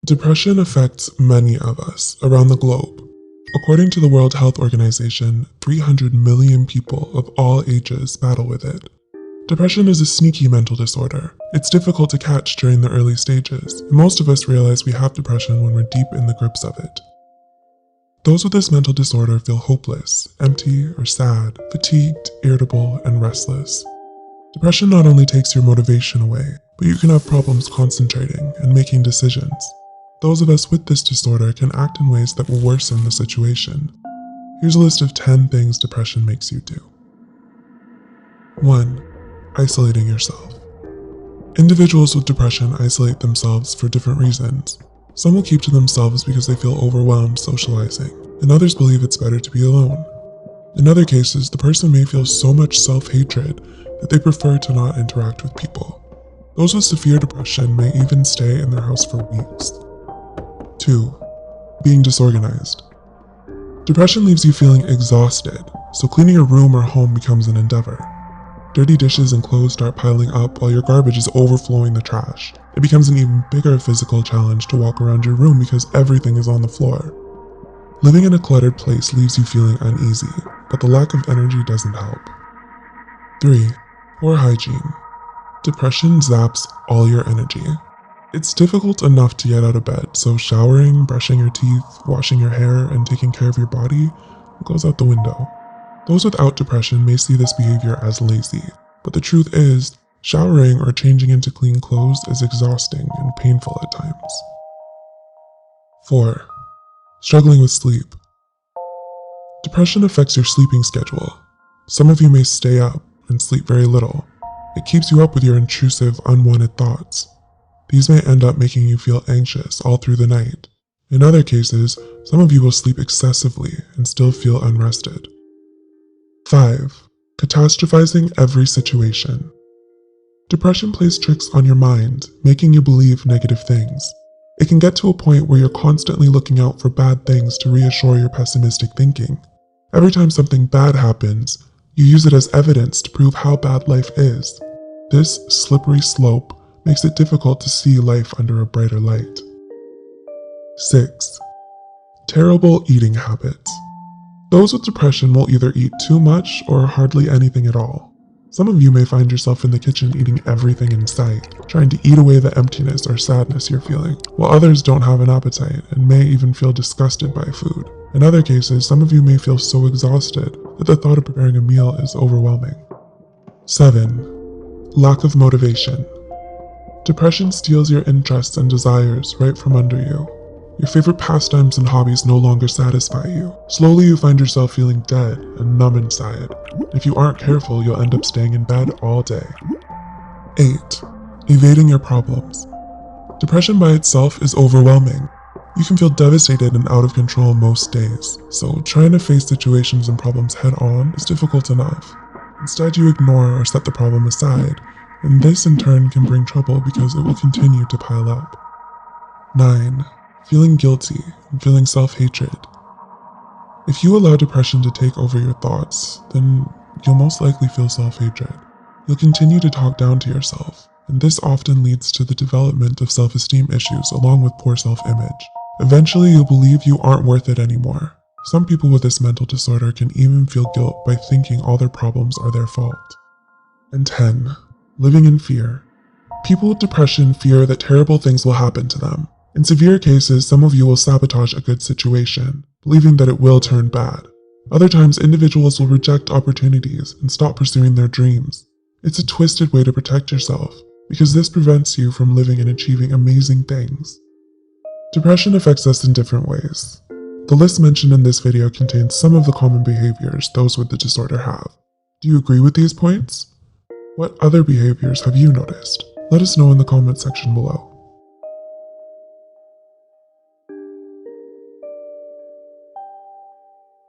Depression affects many of us around the globe. According to the World Health Organization, 300 million people of all ages battle with it. Depression is a sneaky mental disorder. It's difficult to catch during the early stages, and most of us realize we have depression when we're deep in the grips of it. Those with this mental disorder feel hopeless, empty or sad, fatigued, irritable, and restless. Depression not only takes your motivation away, but you can have problems concentrating and making decisions. Those of us with this disorder can act in ways that will worsen the situation. Here's a list of 10 things depression makes you do. 1. Isolating yourself. Individuals with depression isolate themselves for different reasons. Some will keep to themselves because they feel overwhelmed socializing, and others believe it's better to be alone. In other cases, the person may feel so much self-hatred that they prefer to not interact with people. Those with severe depression may even stay in their house for weeks. 2. Being disorganized. Depression leaves you feeling exhausted, so cleaning your room or home becomes an endeavor. Dirty dishes and clothes start piling up while your garbage is overflowing the trash. It becomes an even bigger physical challenge to walk around your room because everything is on the floor. Living in a cluttered place leaves you feeling uneasy, but the lack of energy doesn't help. 3. Poor hygiene. Depression zaps all your energy. It's difficult enough to get out of bed, so showering, brushing your teeth, washing your hair, and taking care of your body goes out the window. Those without depression may see this behavior as lazy, but the truth is, showering or changing into clean clothes is exhausting and painful at times. 4. Struggling with sleep. Depression affects your sleeping schedule. Some of you may stay up and sleep very little. It keeps you up with your intrusive, unwanted thoughts. These may end up making you feel anxious all through the night. In other cases, some of you will sleep excessively and still feel unrested. 5. Catastrophizing every situation. Depression plays tricks on your mind, making you believe negative things. It can get to a point where you're constantly looking out for bad things to reassure your pessimistic thinking. Every time something bad happens, you use it as evidence to prove how bad life is. This slippery slope makes it difficult to see life under a brighter light. 6. Terrible eating habits. Those with depression will either eat too much or hardly anything at all. Some of you may find yourself in the kitchen eating everything in sight, trying to eat away the emptiness or sadness you're feeling, while others don't have an appetite and may even feel disgusted by food. In other cases, some of you may feel so exhausted that the thought of preparing a meal is overwhelming. 7. Lack of motivation. Depression steals your interests and desires right from under you. Your favorite pastimes and hobbies no longer satisfy you. Slowly you find yourself feeling dead and numb inside. If you aren't careful, you'll end up staying in bed all day. 8. Evading your problems. Depression by itself is overwhelming. You can feel devastated and out of control most days, so trying to face situations and problems head on is difficult enough. Instead, you ignore or set the problem aside, and this in turn can bring trouble because it will continue to pile up. 9. Feeling guilty and feeling self-hatred. If you allow depression to take over your thoughts, then you'll most likely feel self-hatred. You'll continue to talk down to yourself, and this often leads to the development of self-esteem issues along with poor self-image. Eventually, you'll believe you aren't worth it anymore. Some people with this mental disorder can even feel guilt by thinking all their problems are their fault. And 10. Living in fear. People with depression fear that terrible things will happen to them. In severe cases, some of you will sabotage a good situation, believing that it will turn bad. Other times, individuals will reject opportunities and stop pursuing their dreams. It's a twisted way to protect yourself, because this prevents you from living and achieving amazing things. Depression affects us in different ways. The list mentioned in this video contains some of the common behaviors those with the disorder have. Do you agree with these points? What other behaviors have you noticed? Let us know in the comment section below.